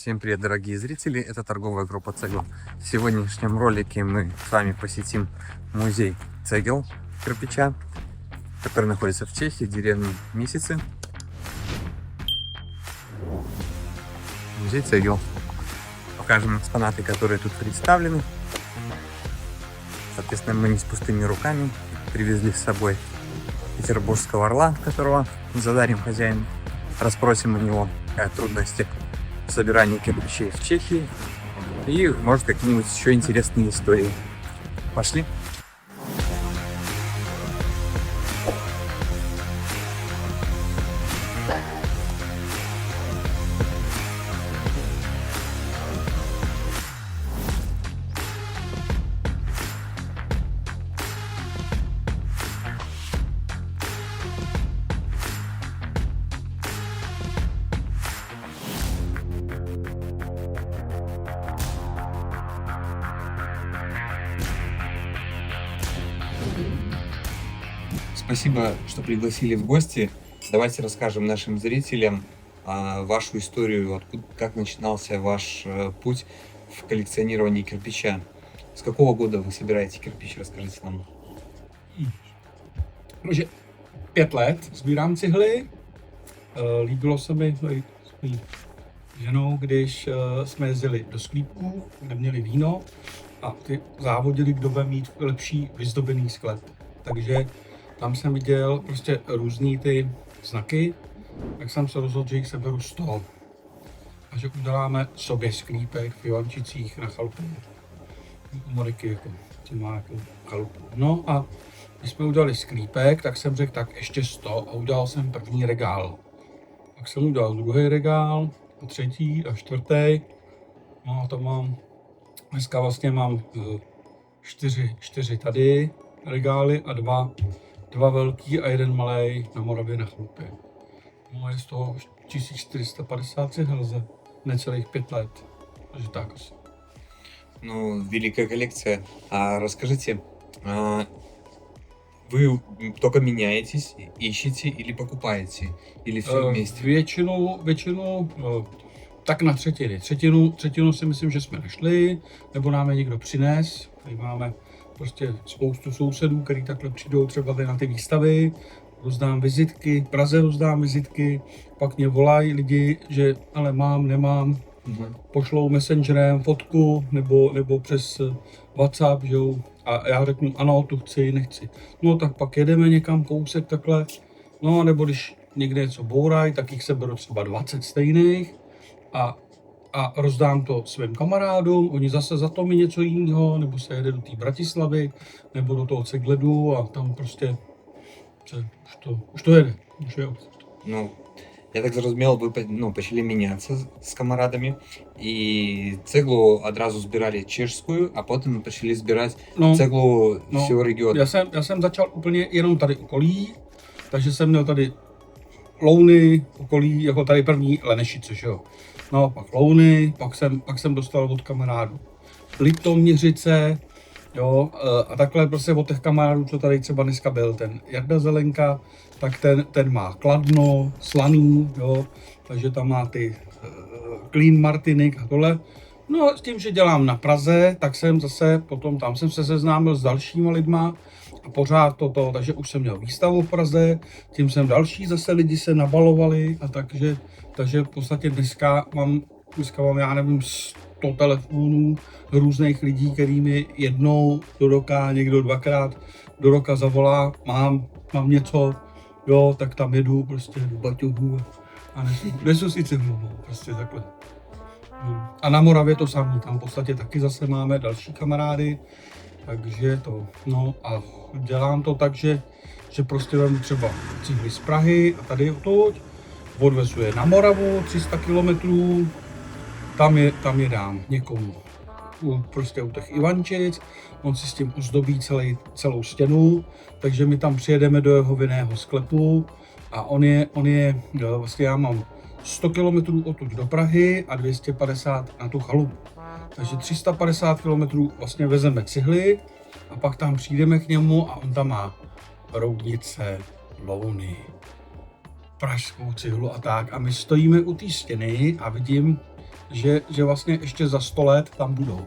Всем привет, дорогие зрители, это торговая группа Цегел. В сегодняшнем ролике мы с вами посетим музей цегел кирпича, который находится в Чехии, в деревне Месяцы. Музей цегел. Покажем экспонаты, которые тут представлены. Соответственно, мы не с пустыми руками привезли с собой петербургского орла, которого задарим хозяину, расспросим у него о трудностях собирания кирпичей в Чехии и, может, какие-нибудь еще интересные истории. Пошли. Спасибо, что пригласили в гости. Давайте расскажем нашим зрителям вашу историю, как начинался ваш путь в коллекционировании кирпича. С какого года вы собираете кирпич? Расскажите нам. Takže 5 let sbírám cihly. Líbilo se mi s mojí ženou, když jsme jezdili do sklípků, kde měli víno a ty závodili, kdo bude mít lepší vyzdobený sklep. Takže tam jsem viděl prostě různý ty znaky, tak jsem se rozhodl, že jich seberu 100 a že uděláme sobě sklípek v Ivančicích na chalupu. Moriky jako, co má jako chalupu. No a když jsme udělali sklípek, tak jsem řekl, tak ještě 100 a udělal jsem první regál. Pak jsem udělal druhý regál, třetí a čtvrtý. No a to mám, dneska vlastně mám 4 tady regály a dva velký a jeden malý na Moravě na chlupě. No je z toho 1450 cihel za necelých 5 let. Takže tak asi. Ну, великая коллекция. Расскажите, вы только меняетесь, ищете или покупаете? Или все вместе? Většinu tak na třetiny. Třetinu si myslím, že jsme našli, nebo nám je někdo přines. Tady máme prostě spoustu sousedů, kteří takhle přijdou třeba na ty výstavy, rozdám vizitky, v Praze rozdám vizitky, pak mě volají lidi, že ale mám, nemám, pošlou messengerem fotku nebo přes WhatsApp, že jo, a já řeknu ano, tu chci, nechci. No tak pak jedeme někam kousek takhle, no nebo když někde něco bourají, tak jich seberu třeba 20 stejných a rozdám to svým kamarádům, oni zase za to mi něco jiného, nebo se jede do té Bratislavy, nebo do toho Cegledu a tam prostě už to jede. Už je. Ну, я так зрозумел, ви почали мінятися з камарадами, і цеглу одразу збирали чешською, а потім почали збирати цеглу всього регіону. Já jsem začal úplně jenom tady okolí, takže jsem měl tady Louny, okolí, jako tady první Lenešice, že jo. No, pak Louny, pak jsem dostal od kamarádů Litoměřice, jo, a takhle prostě od těch kamarádů, co tady třeba dneska byl, ten Jarda Zelenka, tak ten má Kladno, Slaný, jo, takže tam má ty Clean Martinik a tohle. No s tím, že dělám na Praze, tak jsem zase potom tam jsem se seznámil s dalšíma lidma a pořád toto, takže už jsem měl výstavu v Praze, tím jsem další zase lidi se nabalovali a takže v podstatě dneska mám já nevím 100 telefonů různých lidí, který mi jednou do roka, někdo dvakrát do roka zavolá, mám něco, jo, tak tam jedu prostě do baťohu a nesu si cihlu, prostě takhle. A na Moravě to samý, tam v podstatě taky zase máme další kamarády, takže to, no a dělám to tak, že prostě vemu třeba cihly z Prahy a tady odtud, odvezu je na Moravu 300 kilometrů, tam je dám někomu prostě u těch Ivančic, on si s tím uzdobí celou stěnu, takže my tam přijedeme do jeho vinného sklepu a on je vlastně já mám 100 km odtud do Prahy a 250 na tu chalupu. Takže 350 km vlastně vezeme cihly a pak tam přijdeme k němu a on tam má Roudnice, Louny, pražskou cihlu a tak. A my stojíme u té stěny a vidím, že vlastně ještě za 100 let tam budou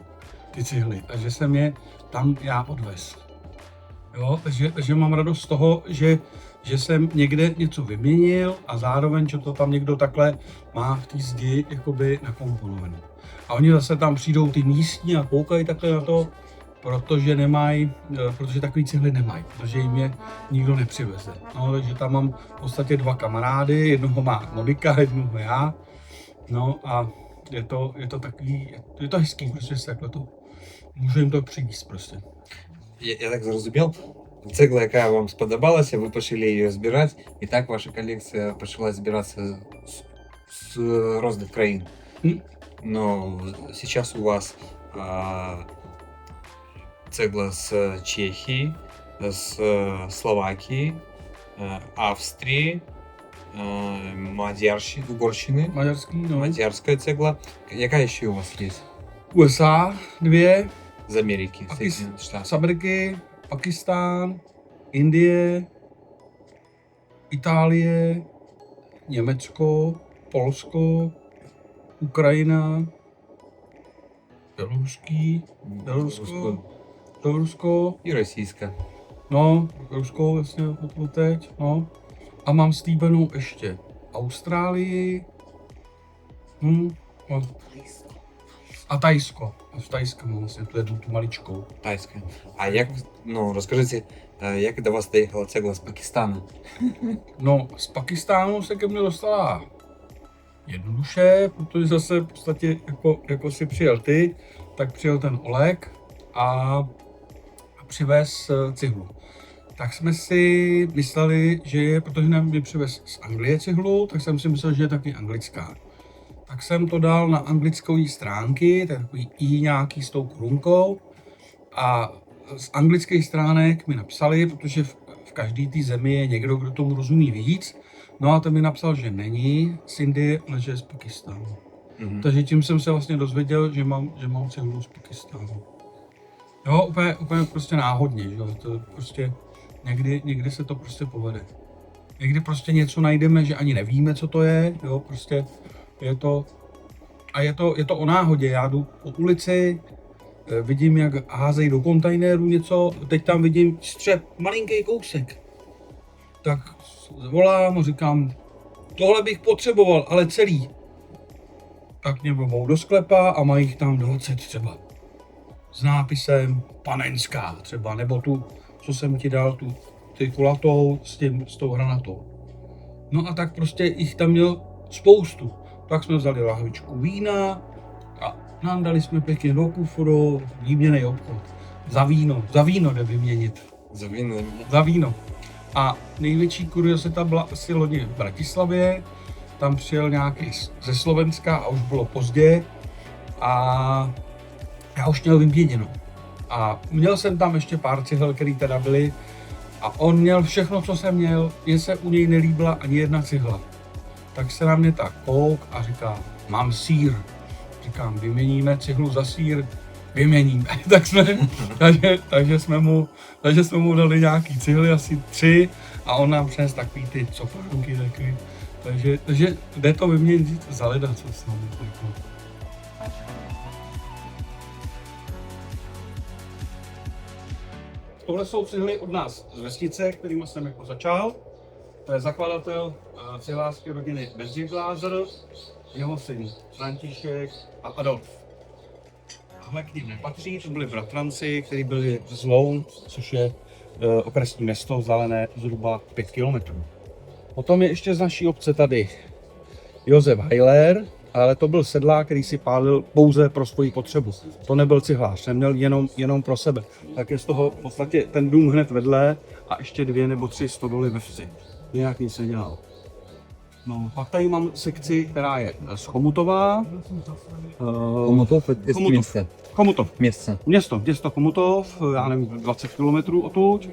ty cihly, takže jsem je tam já odvez. Jo, takže mám radost z toho, že jsem někde něco vyměnil a zároveň, že to tam někdo takhle má v té zdi jakoby nakomponované. A oni zase tam přijdou ty místní a koukají takhle na to, protože takový cihly nemají, protože jim je nikdo nepřiveze. No, takže tam mám v podstatě 2 kamarády, jednoho má Modika, jednoho já. No a je to takový, je to hezký, prostě se takhle to, můžu jim to přivést prostě. Я так зрозумів, цегла, яка вам сподобалася, ви почали її збирати, і так ваша колекція почала збиратися з різних країн. Но сейчас у вас цегла с Чехии, с Словакии, Австрии, Угорщины, Maďarský, no. мадярская цегла. Яка ще у вас есть? USA 2, З Америки, Pakis- Соединенных Штатов. z Ameriky, Pakistán, Indie, Itálie, Německo, Polsko, Ukrajina, Bělorusko, І російська. no, Rusko vlastně od teď, no. A mám slíbenou ještě Austrálii, no. A Tajsko. A v Tajsku mám vlastně tu maličkou. Тайська. А як, ну, розкажіть, як до вас доїхала цегла з Пакистану? No, z Pakistánu se ke mně dostala jednoduše, protože zase v podstatě jako si přijel ty, tak přijel ten Oleg a přivez cihlu. Tak jsme si mysleli, že je, protože nám mi přivez z Anglie cihlu, tak jsem si myslel, že je taky anglická. Tak jsem to dal na anglické stránky, to je takový i nějaký s tou korunkou. A z anglických stránek mi napsali, protože v každé té zemi je někdo, kdo tomu rozumí víc. No a ten mi napsal, že není z Indie, ale že je z Pakistánu. Takže tím jsem se vlastně dozvěděl, že mám cihlu z Pakistánu. Jo, úplně prostě náhodně, že jo, to prostě někdy se to prostě povede. Někdy prostě něco najdeme, že ani nevíme, co to je, jo, prostě je to o náhodě. Já jdu po ulici, vidím, jak házejí do kontejneru něco, teď tam vidím střep, malinký kousek. Tak volám a říkám, tohle bych potřeboval, ale celý. Tak mě vemou do sklepa a mají jich tam 20 třeba. S nápisem Panenská třeba, nebo tu, co jsem ti dal, ty kulatou s tou hranatou. No a tak prostě jich tam měl spoustu. Tak jsme vzali lahvičku vína a dali jsme pěkně do kufru, výměnný obchod. Za víno jde vyměnit. Za víno. A největší kuriozita byla asi loni v Bratislavě. Tam přijel nějaký ze Slovenska a už bylo pozdě. A já už měl vyměněno. A měl jsem tam ještě pár cihel, které teda byly. A on měl všechno, co jsem měl, jen se u něj nelíbila ani jedna cihla. Tak se na mě tak kouk a říká, mám sýr. Říkám, vyměníme cihlu za sýr? Vyměníme. takže jsme mu dali nějaký cihly, asi 3, a on nám přinesl takový ty cofánky takový. Takže jde to vyměnit za leda, co s námi. Tohle jsou cihly od nás z vesnice, kterými jsem jako začal. To je zakladatel cihlářské rodiny Bedřich-Glázer, jeho syn František a Adolf. Tohle k ním nepatří, to byli bratranci, kteří byli z Loun, což je okresní město vzdálené zhruba 5 kilometrů. Potom je ještě z naší obce tady Josef Heiler, ale to byl sedlák, který si pálil pouze pro svoji potřebu. To nebyl cihlář, neměl jenom pro sebe. Tak je z toho v podstatě ten dům hned vedle a ještě 2 nebo 3 stodoly ve vsi. Nějak nic nedělal. No, pak tady mám sekci, která je z Chomutova. Chomutov je město. Chomutov. Město. Město Chomutov, já nevím, 20 km odtud.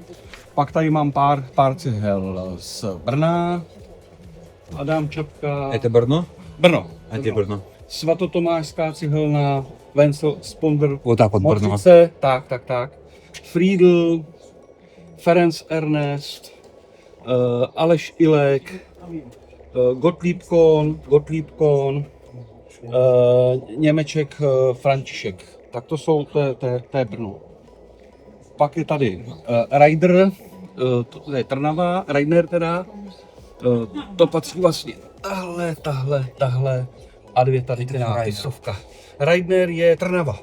Pak tady mám pár cihel z Brna. Adam Čapka. Je to Brno? Brno. A kde Brno? Svatotomášská cihelna, Wenzel Sponder. O tak od Brno. Mořice, tak. Friedl, Ferenc Ernest, Aleš Ilek, Gottlieb Kohn, Němeček František. Tak to je Brno. Pak je tady Rider, to je Trnava, Reiner teda. To patří vlastně tahle a dvě tady ty nápisovka. Reiner je Trnava,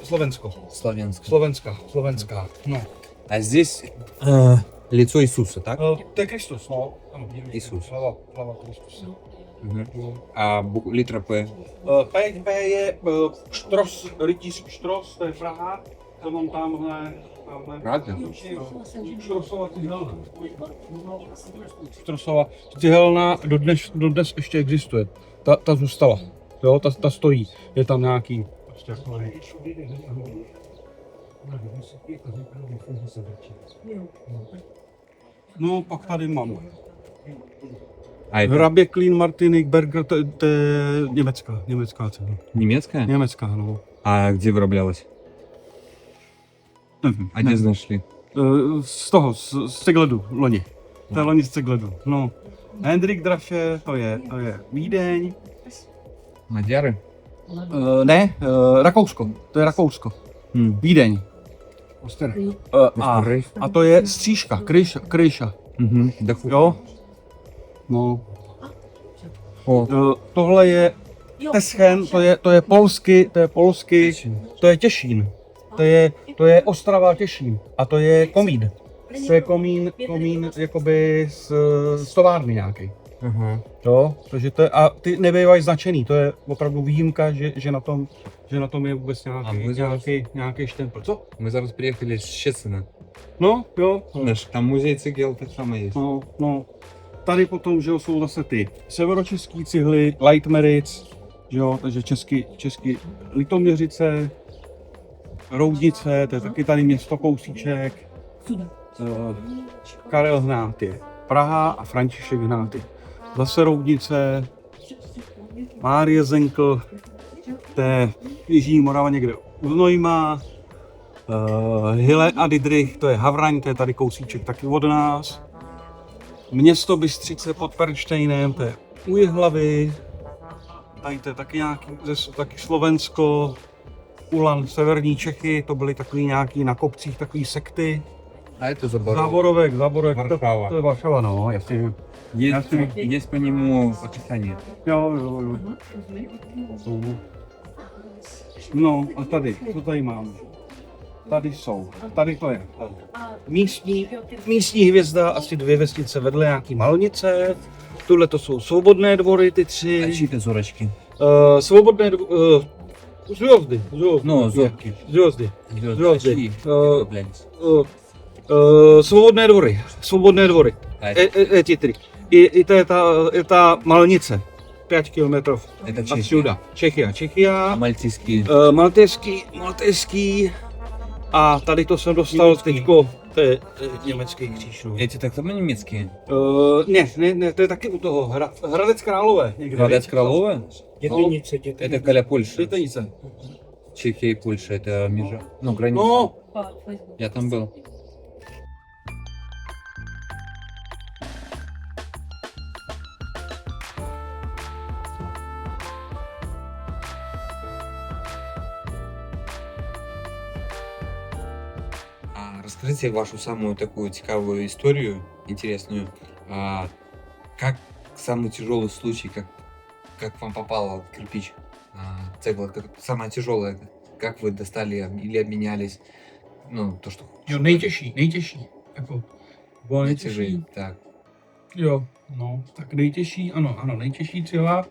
Slovensko. Slovenská. No. А здесь лицо Иисуса, так? To je Kristus, no. Ano, Иисус. Hlava Kristusa. А литра П? P je Štros, rytíř Štros, to je Praha. To mám tamhle. Правда? Štrosova cihelna. Štrosova cihelna dodnes ještě existuje. Ta zůstala. Jo, ta stojí. Je tam nějaký. No, pak tady mám. А это Hrabě Klein Martinik Berger, to je německá cena. немецкая? Německá, no. А где вырублялась? Nevím. А где нашли? Z toho, z Cegledu, loni. To je loni z Cegledu, no. Hendrik Draše, to je Vídeň. Мадяры? Ne, Rakousko, to je Rakousko. Vídeň. A to je Stříška, Kryša. Jo? No. Tohle je Teschen, to je polsky, to je Těšín. To je Ostrava Těšín. A to je komín. To je komín jakoby z továrny nějaký. Jo, takže to je, a ty nebývají značený, to je opravdu výjimka, že na tom je vůbec nějaký štempel. Co? Мы зараз приехали с Щецина. No, jo. Там музей цигел так само есть. No. Tady potom, že jo, jsou zase ty severočeský cihly, Leitmeritz, že jo, takže český Litoměřice, Roudnice, to je taky tady město kousíček. Karel Hnáty, Praha a František Hnáty. Zase Roudnice, Márie Zenkl, to je Jižní Morava někde u Znojma, Hille a Didrich, to je Havraň, to je tady kousíček taky od nás. Město Bystřice pod Pernštejnem, to je u Jihlavy, tady to je taky taky Slovensko, Ulan, severní Čechy, to byly takový nějaký na kopcích takový sekty. А это Заборов. Záborovek, Varšava. to je Varšava, no, jasně. Есть по нему описание. Jo. No a tady, co tady máme? Tady to je místní hvězda, asi 2 vesnice vedle, nějaký Malnice. Tuhle to jsou Svobodné dvory, ty 3. А чьи это зорочки? Svobodné dvory, Звезды. Ну, зорки. Звезды. Чьи? Блядь. Svobodné dvory. Ti 3. I to je ta Malnice. 5 kilometrů. Это Отсюда. Čechia. А мальтийские? Malteský. A tady to jsem dostal teďko, to je německý kříž. No. Эти так само немецкие? Ne, to je taky u toho, Hradec Králové. Hradec Králové? Dětenice. Это Коля Польша. Dětenice. Чехия и Польша, это межа. Ну, граница. No, Я там был. Расскажите вашу самую такую цікавую историю, интересную. Как самый тяжелый случай, как вам попало кирпич, цегла, самое тяжелое, как вы достали или обменялись, ну, то, что... jo, nejtěžší. Jako, bylo nejtěžší. Nejtěžší, tak. Jo, no, tak nejtěžší, ano, nejtěžší cihla.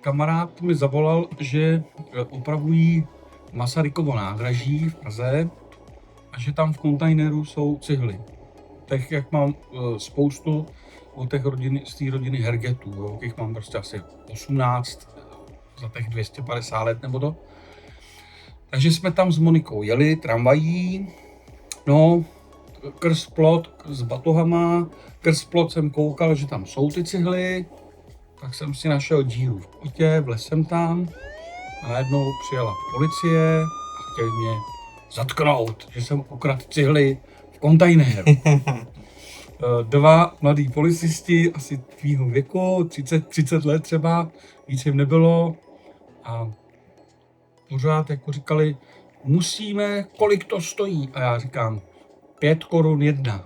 Kamarád mi zavolal, že opravují Masarykovo nádraží v Praze a že tam v kontejneru jsou cihly. Tak jak mám spoustu od z té rodiny Hergetů, jo, těch mám prostě asi 18 za těch 250 let nebo to. Takže jsme tam s Monikou jeli tramvají, no, krz plot s batohama, krz plot jsem koukal, že tam jsou ty cihly, tak jsem si našel díru v plotě, vlez jsem tam a najednou přijela policie a chtěli mě zatknout, že jsem ukradl cihly v kontejneru. 2 mladí policisti, asi tvýho věku, 30 let třeba, víc jim nebylo, A pořád jako říkali, musíme, kolik to stojí? A já říkám, 5 korun jedna.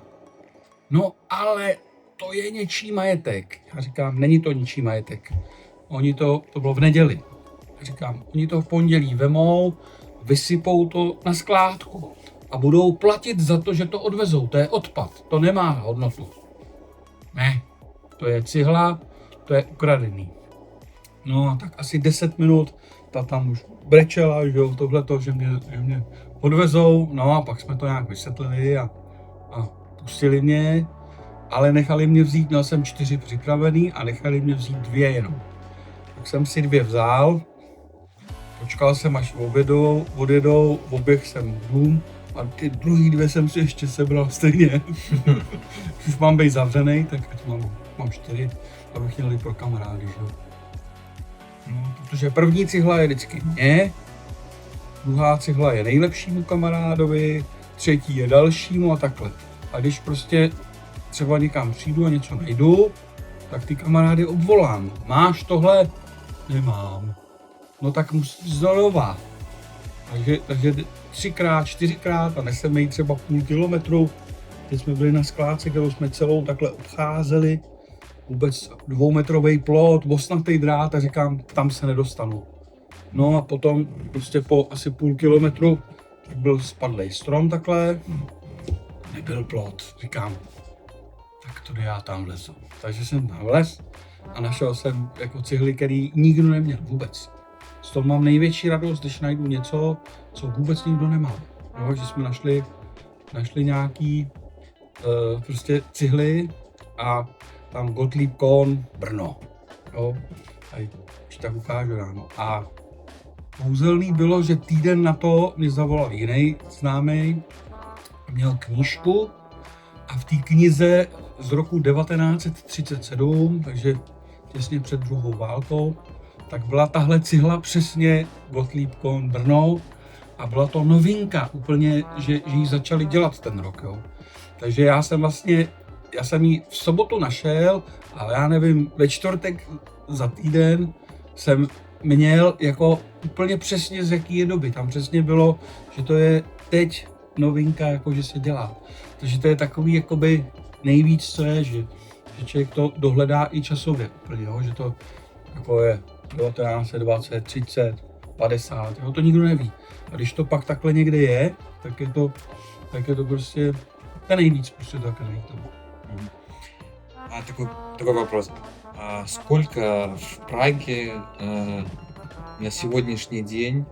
No ale to je něčí majetek. Já říkám, není to ničí majetek. Oni to bylo v neděli. Já říkám, oni to v pondělí vemou, vysypou to na skládku a budou platit za to, že to odvezou. To je odpad, to nemá hodnotu. Ne, to je cihla, to je ukradený. No a tak asi 10 minut ta tam už brečela, že jo, tohleto, že mě odvezou. No a pak jsme to nějak vysvětlili a pustili mě, ale nechali mě vzít, měl jsem 4 připravený a nechali mě vzít 2 jenom. Tak jsem si 2 vzal, počkal jsem, až odjedou, oběh jsem dům a ty druhý 2 jsem si ještě sebral stejně. Už mám být zavřený, tak ať mám 4, abych měl pro kamarády, že jo. No, protože první cihla je vždycky mě, druhá cihla je nejlepšímu kamarádovi, třetí je dalšímu a takhle. A když prostě třeba někam přijdu a něco najdu, tak ty kamarády obvolám. Máš tohle? Nemám. No tak musíš znova. Takže 3x, 4x a neseme jí třeba půl kilometru. Teď jsme byli na skládce, kterou jsme celou takhle obcházeli. Vůbec 2metrový plot, osnatý drát a říkám, tam se nedostanu. No a potom prostě po asi půl kilometru tak byl spadlej strom takhle, nebyl plot, říkám, tak to já tam vlezu. Takže jsem tam vlez a našel jsem jako cihly, který nikdo neměl vůbec. Z toho mám největší radost, když najdu něco, co vůbec nikdo nemal. Jo, že jsme našli nějaký prostě cihly a tam Gottlieb Kohn, Brno. Jo, tady už tak ukážu ráno. A kouzelný bylo, že týden na to mě zavolal jiný známý, měl knížku a v té knize z roku 1937, takže těsně před druhou válkou, tak byla tahle cihla přesně Gottlieb Kohn Brno a byla to novinka úplně, že ji začali dělat ten rok. Jo. Takže já jsem ji v sobotu našel, ale já nevím, ve čtvrtek za týden jsem měl jako úplně přesně z jaký je doby. Tam přesně bylo, že to je teď novinka, jako že se dělá. Takže to je takový jakoby nejvíc, co je, že člověk to dohledá i časově úplně, jo? Že to jako je 1920, 30, 50, jo? To nikdo neví. A když to pak takhle někde je, tak je to prostě ten nejvíc, prostě to takhle nejde. А такой вопрос. Сколько в Праге на сегодняшний день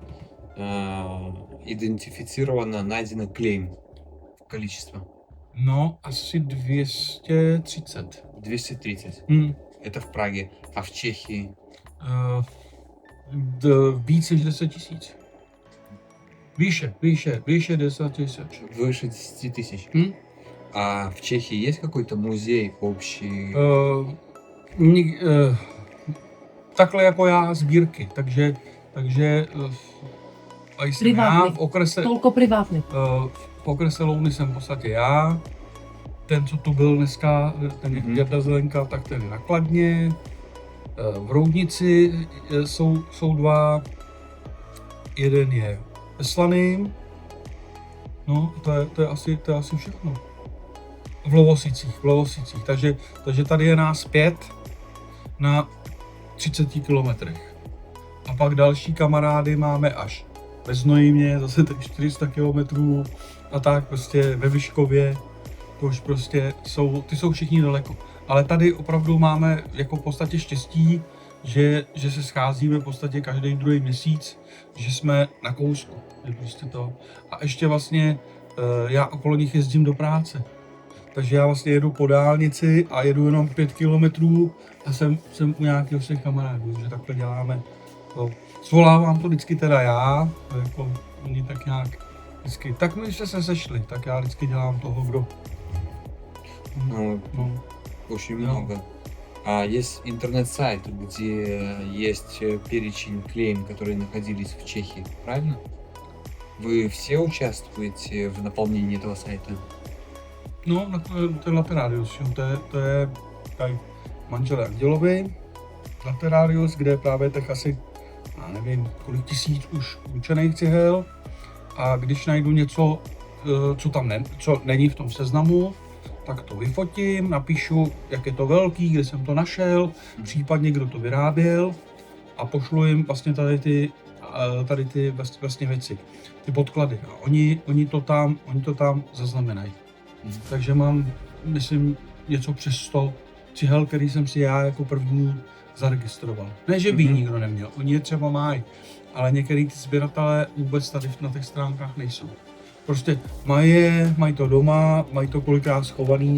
идентифицировано найдено клейм? Количество? No, asi 230. 230. Это в Праге. А в Чехии? Víc než 10 000. Výše 10 000. Выше 10 000. А в Чехии есть какой-то музей общий? Takhle jako já sbírky, takže a jsem já v okrese, Tolko privátny. v okrese Louny jsem v podstatě já, ten, co tu byl dneska, ten Jarda Zelenka, tak ten je na Kladně, v Roudnici jsou 2, jeden je ve Slaným, no to je asi všechno. V Lovosicích, takže tady je nás 5 na 30 kilometrech. A pak další kamarády máme až ve Znojmě, zase tak 400 kilometrů a tak prostě ve Vyškově, to už prostě ty jsou všichni daleko. Ale tady opravdu máme jako v podstatě štěstí, že se scházíme v podstatě každý druhý měsíc, že jsme na kousku. Je prostě to. A ještě vlastně já okolo nich jezdím do práce. Takže já vlastně jedu po dálnici a jedu jenom 5 kilometrů a jsem u nějakého svých kamarádů, že takhle děláme. To. Svolávám to vždycky teda já, jako oni tak nějak vždycky, tak my jsme se sešli, tak já vždycky dělám toho, kdo. Ну, очень много. А есть интернет-сайт, где есть перечень клейм, которые находились в Чехии, правильно? Вы все участвуете в наполнении этого сайта? No, to je Laterarius, to je tady manželé Andělovi, Laterarius, kde je právě tak asi já nevím, kolik tisíc už určených cihel a když najdu něco, co není v tom seznamu, tak to vyfotím, napíšu, jak je to velký, kde jsem to našel, případně kdo to vyráběl a pošlu jim vlastně tady ty vlastně věci, ty podklady. A oni to tam zaznamenají. Takže mám, myslím, něco přes 100 cihel, který jsem si já jako první zaregistroval. Ne, že by nikdo neměl, oni je třeba mají, ale některý ty sběratelé vůbec tady na těch stránkách nejsou. Prostě mají to doma, mají to kolikrát schovaný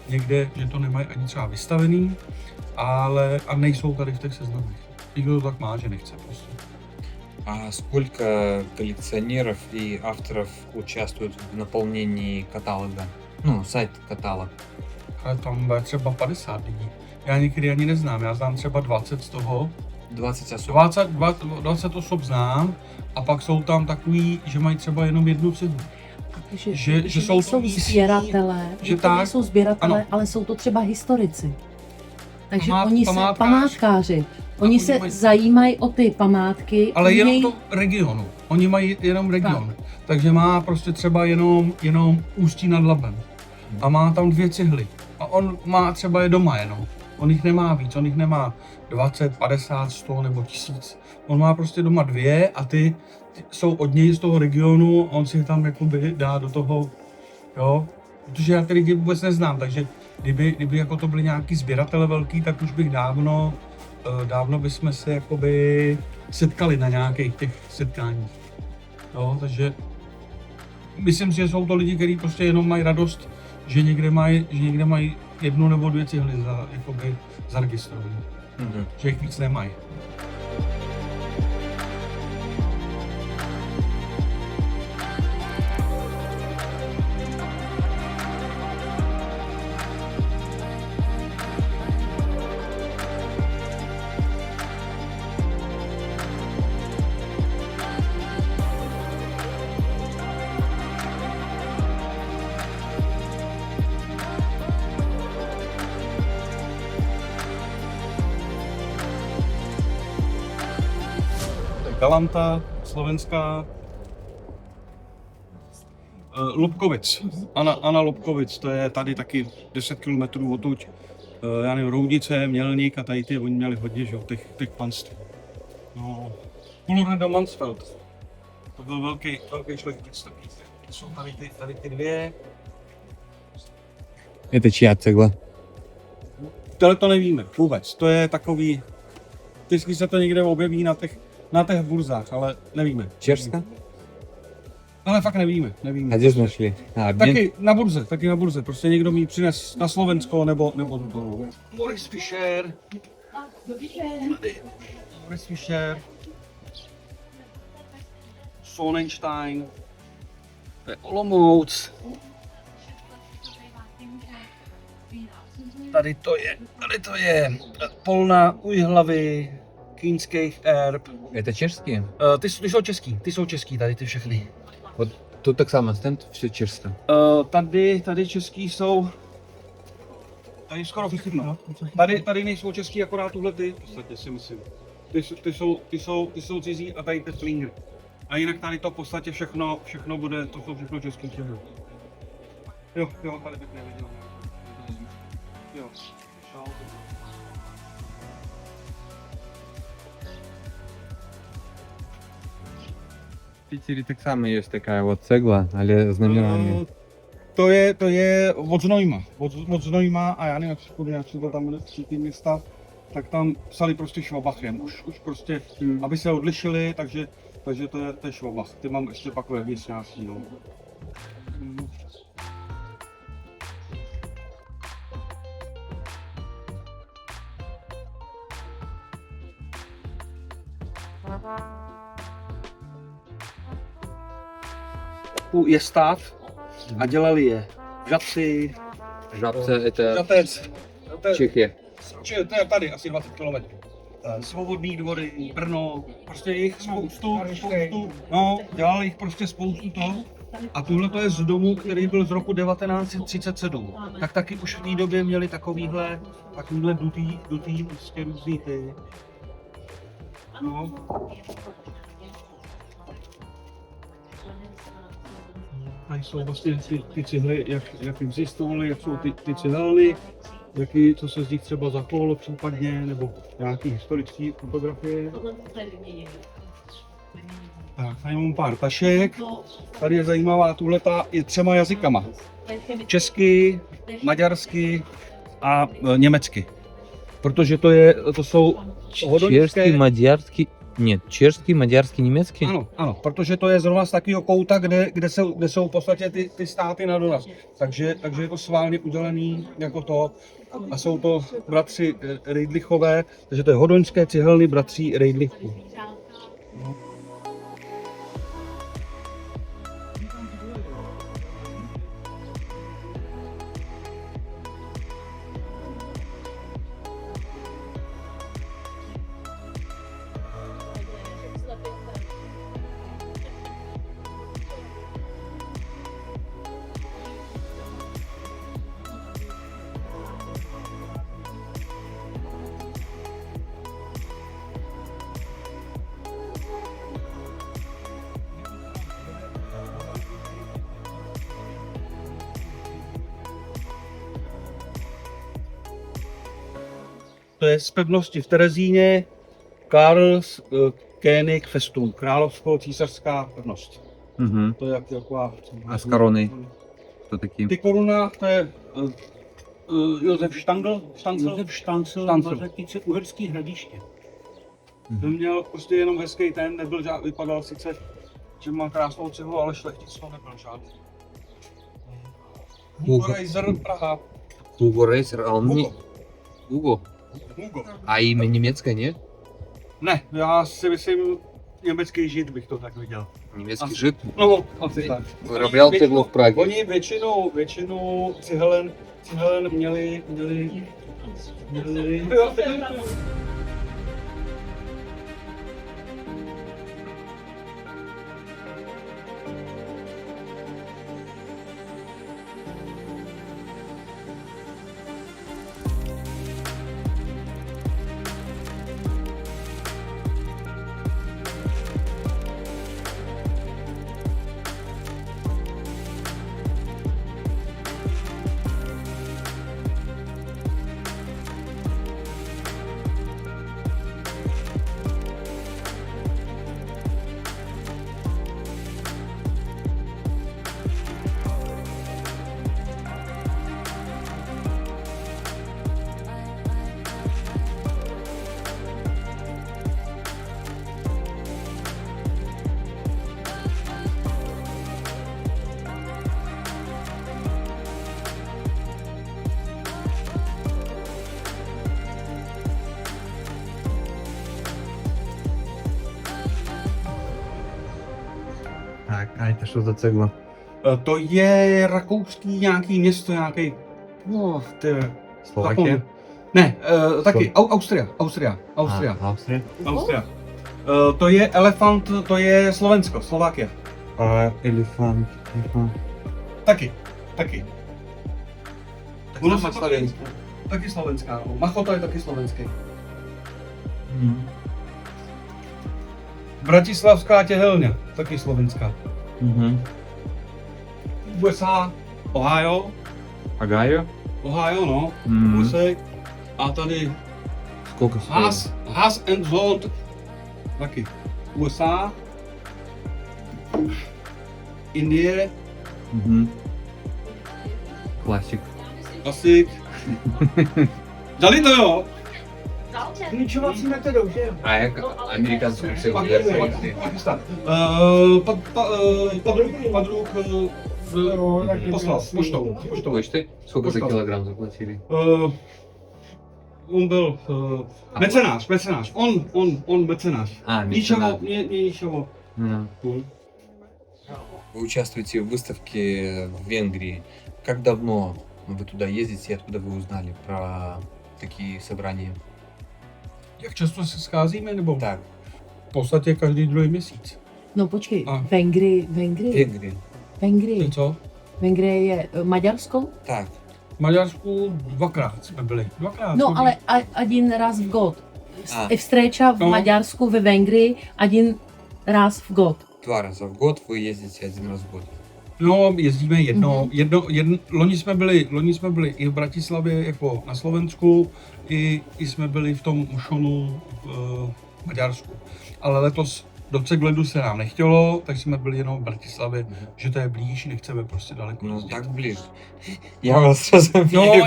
někde, že to nemají ani třeba vystavený, a nejsou tady v těch seznamech. Nikdo to tak má, že nechce prostě. А сколько коллекционеров и авторов участвуют в наполнении каталога? Ну, сайт-каталог. Ale tam bude třeba 50 lidí. Já někdy ani neznám, já znám třeba 20 z toho. 20 osob. 20 osob znám a pak jsou tam takový, že mají třeba jenom jednu cihlu. Že jsou to sběratelé, že to nejsou sběratelé, ale jsou to třeba historici. Takže oni jsou památkáři. Oni se zajímají o ty památky. Ale jenom to regionu. Oni mají jenom region. Takže má prostě třeba jenom Ústí nad Labem. A má tam 2 cihly. A on má třeba je doma jenom. On jich nemá víc, on jich nemá 20, 50, 100 nebo 1000. On má prostě doma 2 a ty jsou od něj z toho regionu, on si je tam jakoby dá do toho, jo. Protože já ty lidi vůbec neznám, takže kdyby jako to byli nějaký sběratele velký, tak už bych dávno bychom se jakoby setkali na nějakých těch setkáních. Jo, takže myslím si, že jsou to lidi, kteří prostě jenom mají radost, že někde mají 1 nebo 2 cihly zaregistrované. Že jich víc nemají. Galanta, slovenská. Lobkovic, Anna Lobkovic, to je tady taky 10 km odtud. Já nevím, Roudnice, Mělník a tady ty, oni měli hodně, že jo, těch panství. No, Kulurne do Mansfeld, to byl velký šlechtic taky. Jsou tady ty 2. Это чья цегла? Tohle to nevíme vůbec, to je takový, vždycky se to někde objeví na těch burzách, ale nevíme. Чешска? Ale fakt nevíme. А где же нашли? Taky na burze, prostě někdo mi přines na Slovensko nebo to. Boris Fischer. Boris Fischer. Sonnenstein. To je Olomouc. Tady to je Polna, Ujhlavy, Kýnských erb. Это чешские? Ty jsou český, tady ty všechny. Вот тут так само стенд, все чешское. Tady český jsou, tady skoro všechno. Tady nejsou český, akorát tuhle ty, v podstatě si myslím. Ty jsou cizí a tady ty Slinger. A jinak tady to v podstatě všechno bude, to jsou všechno český čeho. Jo, tady bych neviděl. Jo. В Питере так само есть такая вот цегла, але с номерами. To je od Znojma a já nevím, jak se to tam jmenuje, ty města, tak tam psali prostě Švabachem, už prostě, aby se odlišili, takže to je Švabach. Ty mám ještě takové věcňářství, no. Tu je stav a dělali je v Žatci, Žabce это Žatec, Čechy. to je tady asi 20 km. Svobodný dvory, Brno, prostě jich spoustu, no, dělali jich prostě spoustu toho. A tuhle to je z domu, který byl z roku 1937. Tak taky už v té době měli takovýhle dutý prostě různý ty. No. Tady jsou vlastně ty cihly, jak existovaly, jak jsou ty cihelny, jaký, co se z nich třeba zachovalo případně, nebo nějaký historický fotografie. Tak, tady mám pár tašek. Tady je zajímavá, tuhleta je 3 jazykama. Česky, maďarsky a německy. Protože to jsou Чешский, мадярский... Нет, чешский, мадярский, немецкий? Ano, protože to je zrovna z takového kouta, kde jsou v podstatě ty státy na doraz. Takže je to schválně udělený jako to. A jsou to bratři Rejdlichové, takže to je hodoňské cihelny bratří Rejdlichů. To je z pevnosti v Terezíně, Karls König Festung, královsko-císařská pevnost. Угу. To je jak taková... А с короной кто такие? Ty koruna, to je Josef Štangl. Josef Štancl, Štancl. Mařetice, Uherský Hradiště. Ten měl prostě jenom hezký ten, nebyl žádný, vypadal sice, že má krásnou cihlu, ale šlechtic to nebyl žádný. Hugo Reiser, Praha. Hugo Рейсер, а он не... Hugo. Hugo. А имя немецкое, нет? Ne, já si myslím, německý žid bych to tak viděl. Немецкий жид. No, asi tak. Выраблял цеглу в Праге. Oni většinu cihelen měli... Так, а это что за цегла? To je rakouský nějaký město, nějaký... No, ty... Словакия? Ne, taky Austria. А, Австрия. Austria. To je elefant, to je Slovensko, Slovakia. А, элефант. Taky. Ono se to- Slovensko. Taky slovenská. No. Machota je taky slovenský. Bratislavská těhelně, taky slovenská. Угу. USA, Ohio, Агайо? no, Мгм. USA. A tady Сколько стоит? Haas and Zolt, taky. USA, Indie, Угу. Классик. Klasik. Dali to jo? Klíčovací metodou, že jo? А як американскую цеглу? Pakistan. Padruk poslal poštou. Почты? Сколько за Почта. килограмм заплатили? On byl mecenáš. On mecenáš. А, Ničeho, меценат. ničeho. Вы участвуете в выставке в Венгрии. Как давно вы туда ездите и откуда вы узнали про такие собрания? Jak často se scházíme, nebo? Так, V podstatě každý druhý měsíc. No počkej, A. Vengry. Венгрия. Ty co? Vengry je Maďarsko? Так, V Maďarsku dvakrát jsme byli. Dvakrát. No chodí. ale один раз в год. Встреча в Maďarsku, ve Vengrii, один раз в год. 2 раза в год вы ездите 1 раз в год. No, jezdíme loni jsme byli i v Bratislavě jako na Slovensku, i jsme byli v tom Mošonu v Maďarsku. Ale letos do Cegledu se nám nechtělo, tak jsme byli jenom v Bratislavě, že to je blíž, nechceme prostě daleko Ну, jezdit. так ближе. Я вас разумею.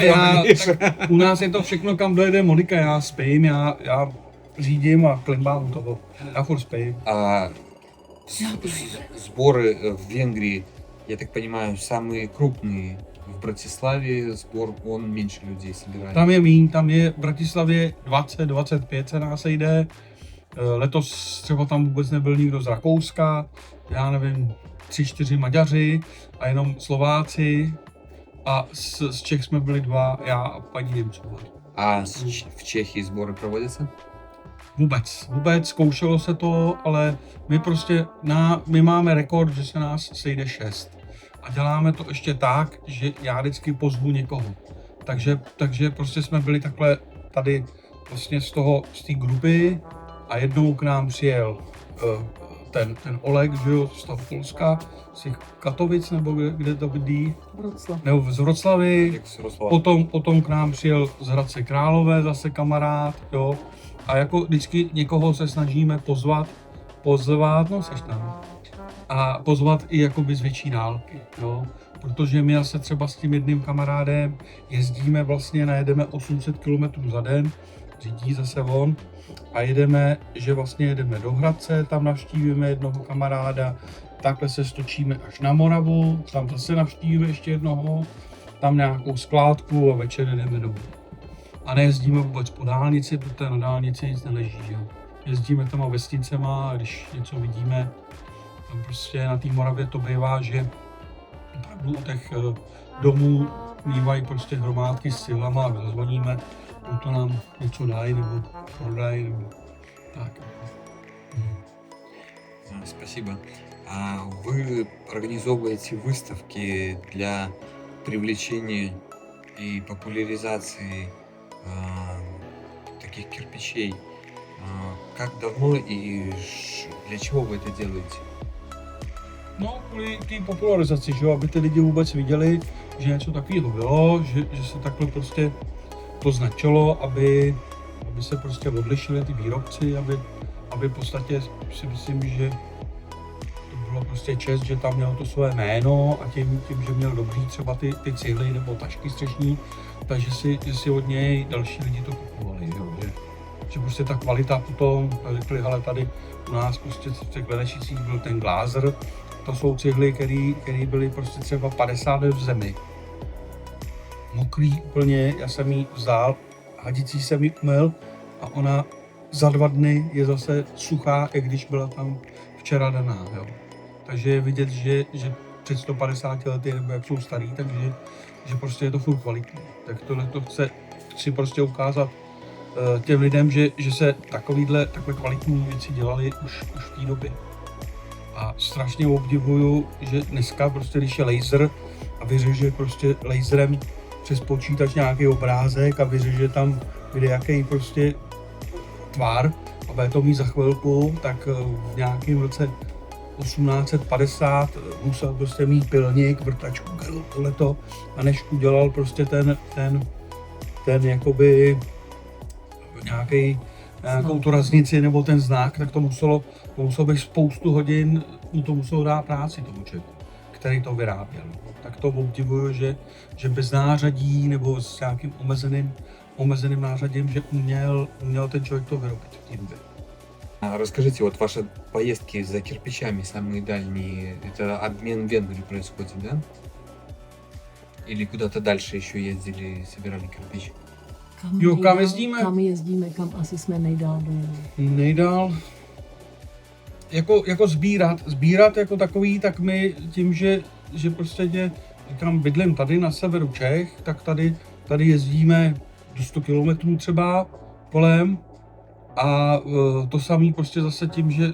Tak u nás je to všechno, kam dojede Monika, já spím, já řídím a klimbám u toho, já furt spím. А сборы в Венгрии, я так понимаю, самые крупные. В Братиславе сбор, он меньше людей собирает. Tam je míň, tam je v Bratislavě 20-25 se nás sejde. Letos třeba tam vůbec nebyl nikdo z Rakouska, já nevím, 3-4 Maďaři a jenom Slováci. A z Čech jsme byli 2, já a paní Němcová. А в Чехии сборы проводятся? Vůbec, zkoušelo se to, ale my máme rekord, že se nás sejde 6. A děláme to ještě tak, že já vždycky pozvu někoho. Takže prostě jsme byli takhle tady vlastně z té grupy a jednou k nám přijel ten Oleg, že jo, z toho Polska, z těch Katovic nebo kde to bydlí? Nebo z Vroclavy. Potom k nám přijel z Hradce Králové zase kamarád, jo. A jako vždycky někoho se snažíme pozvat, no seš tam. A pozvat i jakoby z větší dálky, jo. Protože my se třeba s tím jedným kamarádem jezdíme vlastně, najedeme 800 km za den, řídí zase on, a jedeme do Hradce, tam navštívíme jednoho kamaráda, takhle se stočíme až na Moravu, tam zase navštívíme ještě jednoho, tam nějakou skládku a večer jdeme domů. A nejezdíme vůbec po dálnici, protože na dálnici nic neleží, jo. Jezdíme tam vesnicema a když něco vidíme, tam prostě na té Moravě to bývá, že opravdu u těch domů mývají prostě hromádky s cihlama a zazvoníme, to nám něco dají nebo prodají nebo tak. Спасибо. А вы организовываете выставки для привлечения и популяризации таких кирпичей. Как давно и для чего вы это делаете? No, kvůli té popularizaci, že jo, aby ty lidi vůbec viděli, že něco takového bylo, že se takhle prostě to značilo, aby se prostě odlišili ty výrobci, aby v podstatě si myslím, že to bylo prostě čest, že tam mělo to své jméno a tím že měl dobrý třeba ty cihly nebo tašky střešní, takže si od něj další lidi to kupovali, že prostě ta kvalita potom, řekli, hele, tady u nás prostě v těch Lenešicích byl ten Glázer, to jsou cihly, které byly prostě třeba 50 let v zemi. Mokrý úplně, já jsem jí vzal, hadicí jsem ji umyl a ona za 2 dny je zase suchá, jak když byla tam včera daná, jo. Takže je vidět, že před 150 lety, nebo jak jsou starý, takže že prostě je to furt kvalitní. Tak tohle to chci prostě ukázat těm lidem, že se takhle kvalitní věci dělaly už v té době. A strašně obdivuju, že dneska prostě, když je laser a vyřeže prostě laserem přes počítač nějaký obrázek a vyřeže tam jaký prostě tvar a bude to mít za chvilku, tak v nějakém roce 1850 musel prostě mít pilník, vrtačku, tohleto, a než udělal prostě ten jakoby nějakou tu raznici nebo ten znak, tak to muselo být spoustu hodin, mu to muselo dát práci tomu člověku, který to vyráběl. Tak to obdivuju, že bez nářadí nebo s nějakým omezeným nářadím, že uměl ten člověk to vyrobit v té době. А расскажите, вот ваши поездки за кирпичами самые дальние, это обмен в Венгрии происходит, да? Или куда-то дальше еще ездили, собирали кирпич? Kam jezdíme? Kam asi jsme nejdál dojeli. Nejdál. Jako sbírat jako takový, tak my tím, že prostě říkám, bydlím tady na severu Čech, tak tady jezdíme do 100 kilometrů třeba kolem. A to samý prostě zase tím, že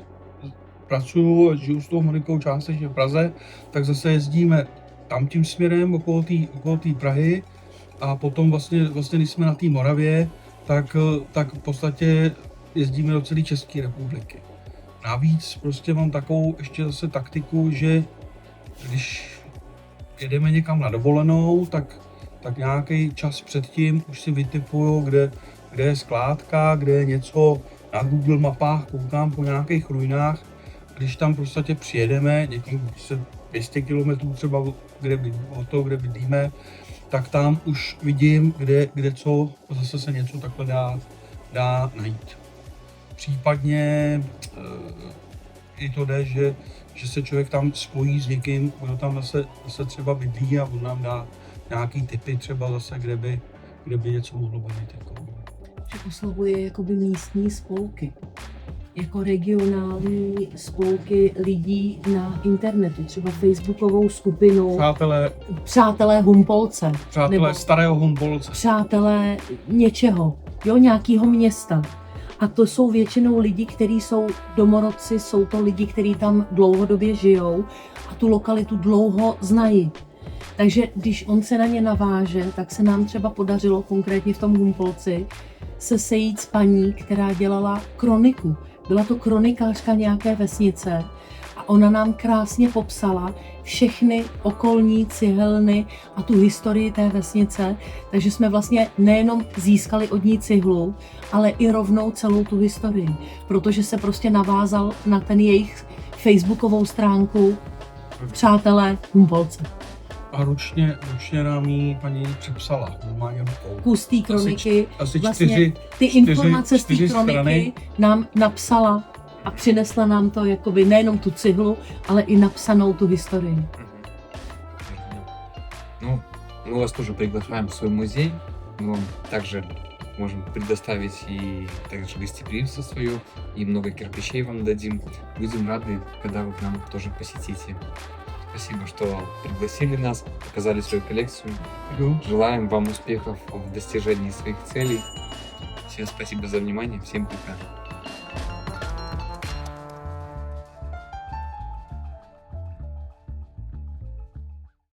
pracuju a žiju s tou Monikou částečně v Praze, tak zase jezdíme tam tím směrem okolo té Prahy a potom vlastně když jsme na té Moravě, tak v podstatě jezdíme do celé České republiky. Navíc prostě mám takovou ještě zase taktiku, že když jedeme někam na dovolenou, tak nějaký čas předtím už si vytipuju, kde je skládka, kde je něco na Google mapách, koukám po nějakých ruinách. Když tam prostě přijedeme, někam 200 km třeba od toho, kde bydlíme, tak tam už vidím, kde co, zase se něco takhle dá najít. Případně i to jde, že se člověk tam spojí s někým, kdo tam zase třeba bydlí a on nám dá nějaký tipy třeba zase, kde by něco mohlo být. Jako. Že oslovuje jakoby místní spolky, jako regionální spolky lidí na internetu, třeba facebookovou skupinu Přátelé Humpolce. Přátelé starého Humpolce. Přátelé něčeho, jo, nějakého města. A to jsou většinou lidi, kteří jsou domorodci, jsou to lidi, kteří tam dlouhodobě žijou a tu lokalitu dlouho znají. Takže když on se na ně naváže, tak se nám třeba podařilo konkrétně v tom Humpolci se sejít s paní, která dělala kroniku. Byla to kronikářka nějaké vesnice a ona nám krásně popsala všechny okolní cihelny a tu historii té vesnice, takže jsme vlastně nejenom získali od ní cihlu, ale i rovnou celou tu historii, protože se prostě navázal na ten jejich facebookovou stránku Přátelé Humpolce. A ručně nám ji paní přepsala. Kus té kroniky, asi vlastně ty informace z té kroniky nám napsala a přinesla nám to jakoby nejenom tu cihlu, ale i napsanou tu historii. Ну, мы вас тоже приглашаем в свой музей. Мы вам также можем предоставить и также гостеприимство свое, и много кирпичей вам дадим. Будем рады, когда вы к нам тоже посетите. Спасибо, что пригласили нас, показали свою коллекцию. Желаем вам успехов в достижении своих целей. Всем спасибо за внимание, всем пока.